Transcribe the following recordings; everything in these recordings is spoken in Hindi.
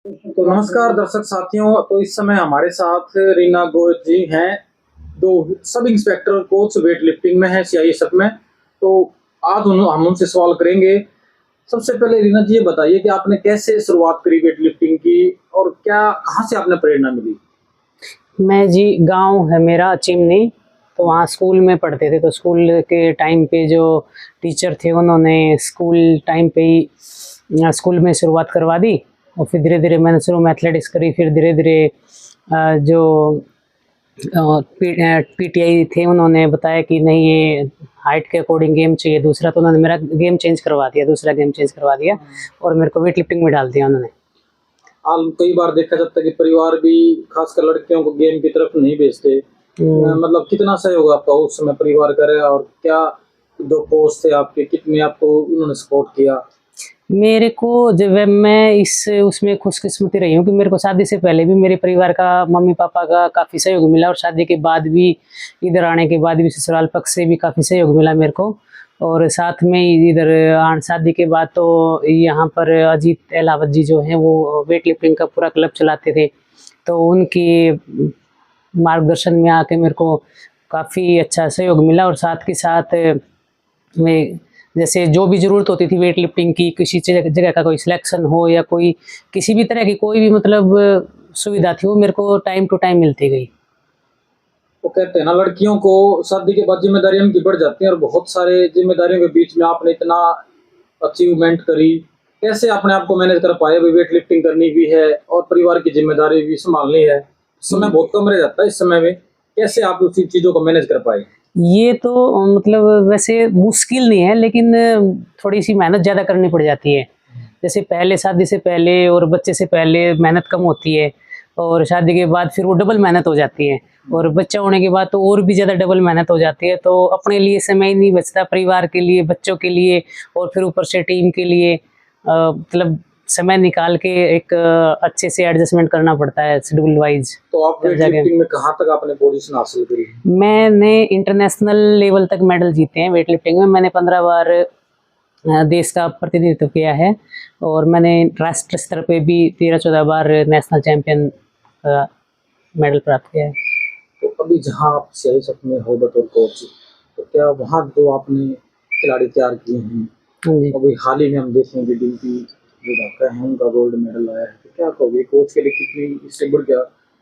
तो नमस्कार दर्शक साथियों। तो इस समय हमारे साथ रीना गोयल जी हैं, दो sub inspector coach weight lifting में है, सीआईएसएफ में। तो आज हम उनसे सवाल करेंगे। सबसे पहले रीना जी ये बताइए कि आपने कैसे शुरुआत करी वेट लिफ्टिंग की और क्या कहाँ से आपने प्रेरणा मिली? मैं जी, गांव है मेरा चिमनी। तो वहाँ स्कूल में पढ़ते थे, तो स्कूल के टाइम पे जो टीचर थे उन्होंने स्कूल टाइम पे ही स्कूल में शुरुआत करवा दी। और फिर धीरे धीरे मैंने शुरू में एथलेटिक्स करी। फिर धीरे धीरे जो पीटीआई थे उन्होंने बताया कि नहीं, ये हाइट के अकॉर्डिंग गेम चाहिए दूसरा। तो उन्होंने मेरा गेम चेंज करवा दिया, दूसरा गेम चेंज करवा दिया और मेरे को वेट लिफ्टिंग में डाल दिया उन्होंने। हाल कई बार देखा जाता है कि परिवार भी खासकर लड़कियों को गेम की तरफ नहीं भेजते। मतलब कितना सहयोग आपका उस समय परिवार करे और क्या दो कोच थे आपके, कितने आपको उन्होंने सपोर्ट किया? मेरे को जब मैं इस उसमें खुशकिस्मती रही हूँ कि मेरे को शादी से पहले भी मेरे परिवार का, मम्मी पापा का काफ़ी सहयोग मिला और शादी के बाद भी, इधर आने के बाद भी ससुराल पक्ष से भी काफ़ी सहयोग मिला मेरे को। और साथ में इधर शादी के बाद तो यहाँ पर अजीत एलावत जी जो हैं वो वेट लिफ्टिंग का पूरा क्लब चलाते थे। तो उनकी मार्गदर्शन में आके मेरे को काफ़ी अच्छा सहयोग मिला। और साथ के साथ में जैसे जो भी ज़रूरत होती थी वेट लिफ्टिंग की, किसी जगह का कोई सिलेक्शन हो या कोई किसी भी तरह की कोई भी मतलब सुविधा थी, वो मेरे को टाइम टू टाइम मिलती गई। वो कहते हैं ना, लड़कियों को शादी के बाद जिम्मेदारियां उनकी बढ़ जाती हैं और बहुत सारे जिम्मेदारियों के बीच में आपने इतना अचीवमेंट करी। कैसे आपने आपको मैनेज कर पाए? अभी वेट लिफ्टिंग करनी भी है और परिवार की जिम्मेदारी भी संभालनी है, समय बहुत कम रह जाता है इस समय में। कैसे आप उसी चीजों को मैनेज कर पाए? ये तो मतलब वैसे मुश्किल नहीं है, लेकिन थोड़ी सी मेहनत ज़्यादा करनी पड़ जाती है। जैसे पहले शादी से पहले और बच्चे से पहले मेहनत कम होती है, और शादी के बाद फिर वो डबल मेहनत हो जाती है, और बच्चा होने के बाद तो और भी ज़्यादा डबल मेहनत हो जाती है। तो अपने लिए समय ही नहीं बचता, परिवार के लिए, बच्चों के लिए, और फिर ऊपर से टीम के लिए मतलब समय निकाल के एक अच्छे से एडजस्टमेंट करना पड़ता है शेड्यूल वाइज। तो आप वेट लिफ्टिंग में कहाँ तक आपने पोजीशन हासिल करी? मैंने इंटरनेशनल लेवल तक मेडल जीते हैं वेट लिफ्टिंग में। मैंने 15 बार देश का प्रतिनिधित्व किया है, और मैंने राष्ट्र स्तर पे भी 13-14 बार नेशनल चैंपियन मेडल प्राप्त किया है। तो अभी जहाँ आप सीआईएसएफ में हो बतौर कोच, तो क्या वहाँ जो आपने खिलाड़ी तैयार किए हैं, अभी हाल ही में हम देखेंगे डिम्पी जो ढाका है उनका गोल्ड मेडल आया है, तो क्या कहोगे कोच के लिए कितनी इससे बढ़ गया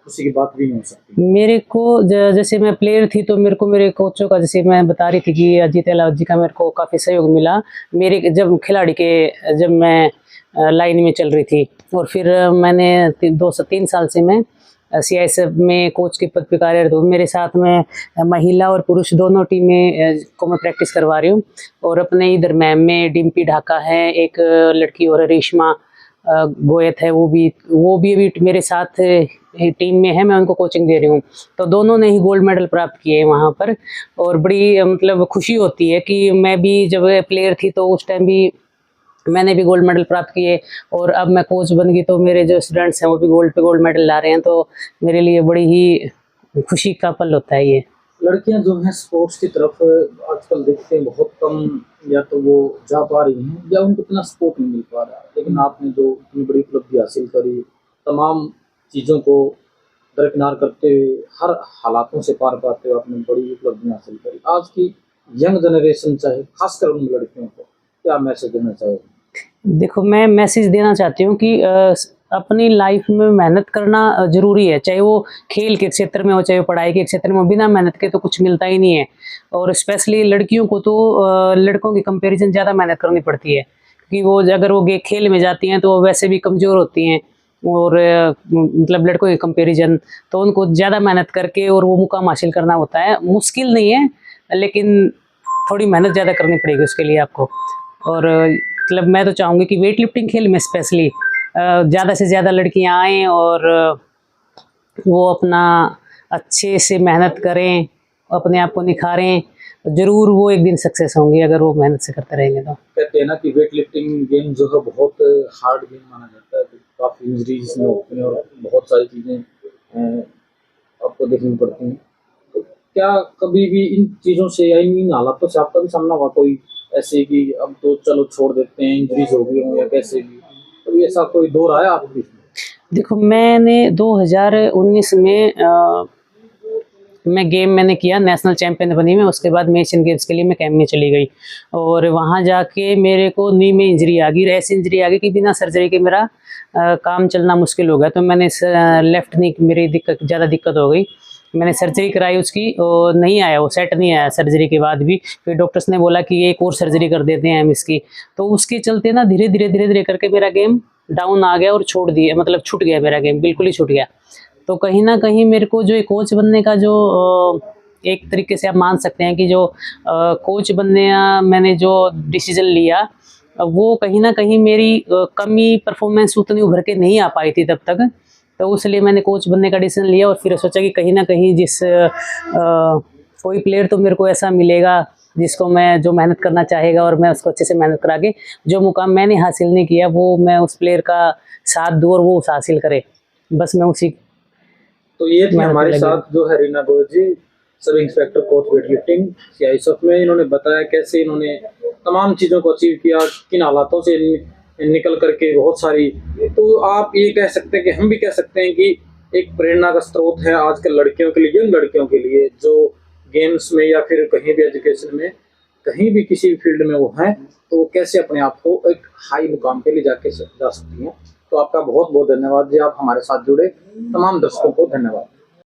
खुशी की बात भी नहीं हो सकती? मेरे को जैसे मैं प्लेयर थी तो मेरे को मेरे कोचों का, जैसे मैं बता रही थी कि अजीत एलावत जी का मेरे को काफ़ी सहयोग मिला मेरे जब खिलाड़ी के, जब मैं लाइन में चल रही थी। और फिर मैंने 2 से 3 साल से मैं सीआईएसएफ में कोच के पद पे कार्यरत हूँ। मेरे साथ में महिला और पुरुष दोनों टीमें को मैं प्रैक्टिस करवा रही हूँ। और अपने इधर मैम में डिम्पी ढाका है एक लड़की, और रेशमा गोयत है, वो भी अभी मेरे साथ टीम में है, मैं उनको कोचिंग दे रही हूँ। तो दोनों ने ही गोल्ड मेडल प्राप्त किए हैं वहाँ पर। और बड़ी मतलब खुशी होती है कि मैं भी जब प्लेयर थी तो उस टाइम भी मैंने भी गोल्ड मेडल प्राप्त किए, और अब मैं कोच बन गई तो मेरे जो स्टूडेंट्स हैं वो भी गोल्ड पे गोल्ड मेडल ला रहे हैं। तो मेरे लिए बड़ी ही खुशी का पल होता है ये। लड़कियां जो हैं स्पोर्ट्स की तरफ आजकल देखते हैं बहुत कम, या तो वो जा पा रही हैं या उनको इतना सपोर्ट नहीं मिल पा रहा। लेकिन आपने जो इतनी बड़ी उपलब्धि हासिल करी, तमाम चीज़ों को दरकिनार करते हुए, हर हालातों से पार पाते हुए आपने बड़ी उपलब्धियां हासिल करी। आज की यंग जनरेशन चाहे खासकर उन लड़कियों को क्या मैसेज देना चाहोगे? देखो, मैं मैसेज देना चाहती हूँ कि अपनी लाइफ में मेहनत करना ज़रूरी है, चाहे वो खेल के क्षेत्र में हो, चाहे वो पढ़ाई के क्षेत्र में हो। बिना मेहनत के तो कुछ मिलता ही नहीं है। और स्पेशली लड़कियों को तो लड़कों की कंपैरिजन ज़्यादा मेहनत करनी पड़ती है, क्योंकि वो अगर वो खेल में जाती हैं तो वो वैसे भी कमज़ोर होती हैं। और मतलब लड़कों के कंपैरिजन तो उनको ज़्यादा मेहनत करके और वो मुकाम हासिल करना होता है। मुश्किल नहीं है, लेकिन थोड़ी मेहनत ज़्यादा करनी पड़ेगी उसके लिए आपको। और मतलब मैं तो चाहूँगी कि वेट लिफ्टिंग खेल में स्पेशली ज़्यादा से ज़्यादा लड़कियाँ आएँ और वो अपना अच्छे से मेहनत करें, अपने आप को निखारें। ज़रूर वो एक दिन सक्सेस होंगी अगर वो मेहनत से करते रहेंगे तो। कहते हैं ना कि वेट लिफ्टिंग गेम जो है बहुत हार्ड गेम माना जाता है, तो काफ़ी इंजरीज इसमें होती हैं और बहुत सारी चीज़ें आपको देखनी पड़ती हैं। तो क्या कभी भी इन चीज़ों से या इन हालातों से आपका भी सामना हुआ कोई ऐसे कि अब तो चलो छोड़ देते हैं, इंजरीज हो गई हो या कैसे भी, कभी ऐसा कोई दौर आया आपके बीच में? देखो मैंने 2019 में मैं गेम मैंने किया, नेशनल चैंपियन बनी मैं। उसके बाद मैं एशियन गेम्स के लिए मैं कैंप में चली गई और वहाँ जाके मेरे को नी में इंजरी आ गई। ऐसी इंजरी आ गई कि बिना सर्जरी के मेरा काम चलना मुश्किल हो गया। तो मैंने लेफ्ट नी मेरी ज़्यादा दिक्कत हो गई। मैंने सर्जरी कराई उसकी और नहीं आया, वो सेट नहीं आया सर्जरी के बाद भी। फिर डॉक्टर्स ने बोला कि एक और सर्जरी कर देते हैं हम इसकी। तो उसके चलते ना धीरे धीरे करके मेरा गेम डाउन आ गया और छोड़ दिया, मतलब छूट गया मेरा गेम, बिल्कुल ही छूट गया। तो कहीं ना कहीं मेरे को जो कोच बनने का जो एक तरीके से आप मान सकते हैं कि जो कोच बनने मैंने जो डिसीजन लिया, वो कहीं ना कहीं मेरी कमी परफॉर्मेंस उतनी उभर के नहीं आ पाई थी तब तक। तो इसलिए मैंने कोच बनने का डिसीजन लिया और फिर सोचा कि कहीं ना कहीं कोई प्लेयर तो मेरे को ऐसा मिलेगा जिसको मैं जो मेहनत करना चाहेगा और मैं उसको अच्छे से मेहनत करा के जो मुकाम मैंने हासिल नहीं किया वो मैं उस प्लेयर का साथ दूँ और वो उस हासिल करे। बस मैं उसी तो ये थी हमारे साथ जो है रीना गोयल जी, sub inspector coach weight lifting CISF में। इन्होंने बताया कैसे इन्होंने तमाम चीज़ों को अचीव किया, किन हालातों से निकल करके बहुत सारी। तो आप ये कह सकते हैं कि हम भी कह सकते हैं कि एक प्रेरणा का स्रोत है आजकल लड़कियों के लिए, यंग लड़कियों के लिए जो गेम्स में या फिर कहीं भी एजुकेशन में कहीं भी किसी भी फील्ड में वो हैं, तो वो कैसे अपने आप को एक हाई मुकाम पे ले जाके जा सकती हैं। तो आपका बहुत बहुत धन्यवाद जी, आप हमारे साथ जुड़े। तमाम दर्शकों को धन्यवाद।